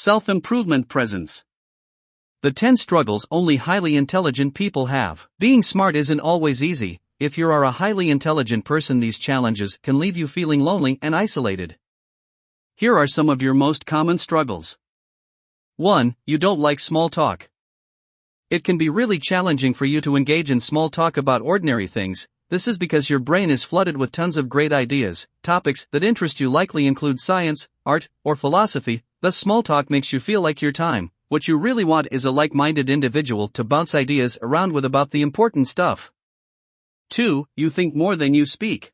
Self-improvement presence. The 10 struggles only highly intelligent people have. Being smart isn't always easy. If you are a highly intelligent person, these challenges can leave you feeling lonely and isolated. Here are some of your most common struggles. 1. You don't like small talk. It can be really challenging for you to engage in small talk about ordinary things. This is because your brain is flooded with tons of great ideas. Topics that interest you likely include science, art, or philosophy. Thus, small talk makes you feel like your time. What you really want is a like-minded individual to bounce ideas around with about the important stuff. 2. You think more than you speak.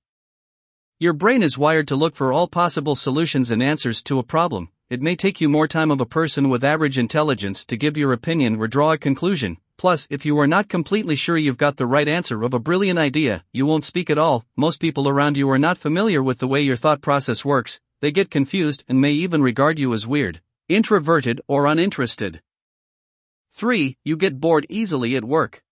Your brain is wired to look for all possible solutions and answers to a problem. It may take you more time of a person with average intelligence to give your opinion or draw a conclusion. Plus, if you are not completely sure you've got the right answer of a brilliant idea, you won't speak at all. Most people around you are not familiar with the way your thought process works. They get confused and may even regard you as weird, introverted, or uninterested. 3. You get bored easily at work.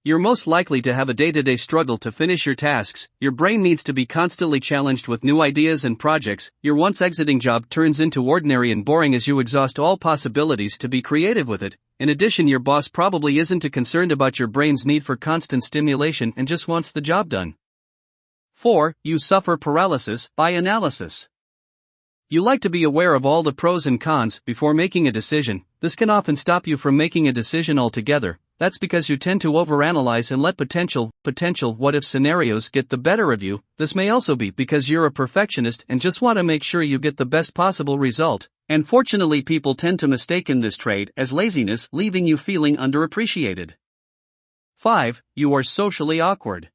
You're most likely to have a day-to-day struggle to finish your tasks. Your brain needs to be constantly challenged with new ideas and projects. Your once exciting job turns into ordinary and boring as you exhaust all possibilities to be creative with it. In addition, your boss probably isn't too concerned about your brain's need for constant stimulation and just wants the job done. 4. You suffer paralysis by analysis. You like to be aware of all the pros and cons before making a decision. This can often stop you from making a decision altogether. That's because you tend to overanalyze and let potential what-if scenarios get the better of you. This may also be because you're a perfectionist and just want to make sure you get the best possible result. And fortunately, people tend to mistake this trait as laziness, leaving you feeling underappreciated. 5. You are socially awkward.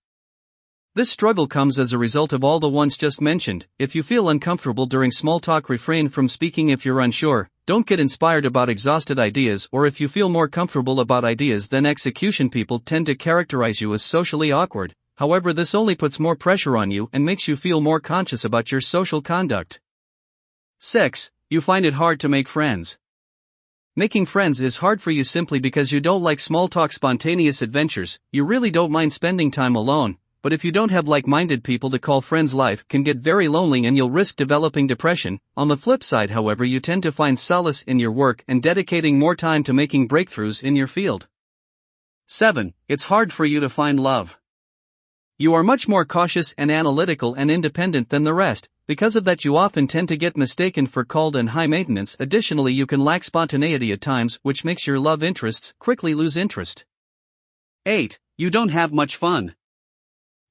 This struggle comes as a result of all the ones just mentioned. If you feel uncomfortable during small talk, refrain from speaking. If you're unsure, don't get inspired about exhausted ideas, or if you feel more comfortable about ideas than execution. People tend to characterize you as socially awkward. However, this only puts more pressure on you and makes you feel more conscious about your social conduct. 6. You find it hard to make friends. Making friends is hard for you simply because you don't like small talk, spontaneous adventures. You really don't mind spending time alone. But if you don't have like-minded people to call friends, life can get very lonely and you'll risk developing depression. On the flip side, however, you tend to find solace in your work and dedicating more time to making breakthroughs in your field. 7. It's hard for you to find love. You are much more cautious and analytical and independent than the rest. Because of that, you often tend to get mistaken for cold and high maintenance. Additionally, you can lack spontaneity at times, which makes your love interests quickly lose interest. 8. You don't have much fun.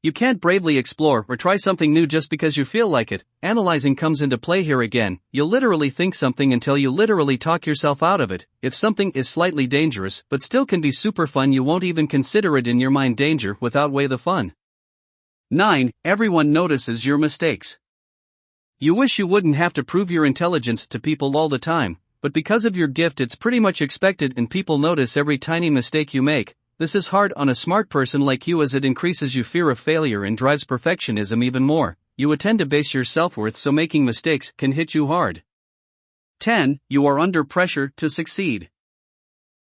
You can't bravely explore or try something new just because you feel like it. Analyzing comes into play here again. You'll literally think something until you literally talk yourself out of it. If something is slightly dangerous but still can be super fun, you won't even consider it in your mind. Danger would outweigh the fun. 9. Everyone notices your mistakes. You wish you wouldn't have to prove your intelligence to people all the time, but because of your gift, it's pretty much expected, and people notice every tiny mistake you make. This is hard on a smart person like you, as it increases your fear of failure and drives perfectionism even more. You would tend to base your self-worth, so making mistakes can hit you hard. 10. You are under pressure to succeed.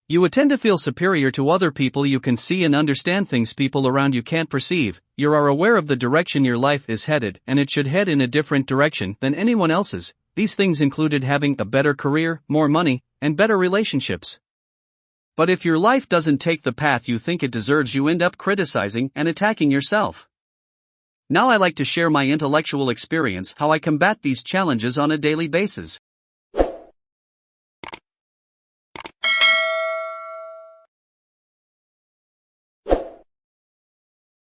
You would tend to feel superior to other people. You can see and understand things people around you can't perceive. You are aware of the direction your life is headed, and it should head in a different direction than anyone else's. These things included having a better career, more money, and better relationships. But if your life doesn't take the path you think it deserves, you end up criticizing and attacking yourself. Now I like to share my intellectual experience, how I combat these challenges on a daily basis.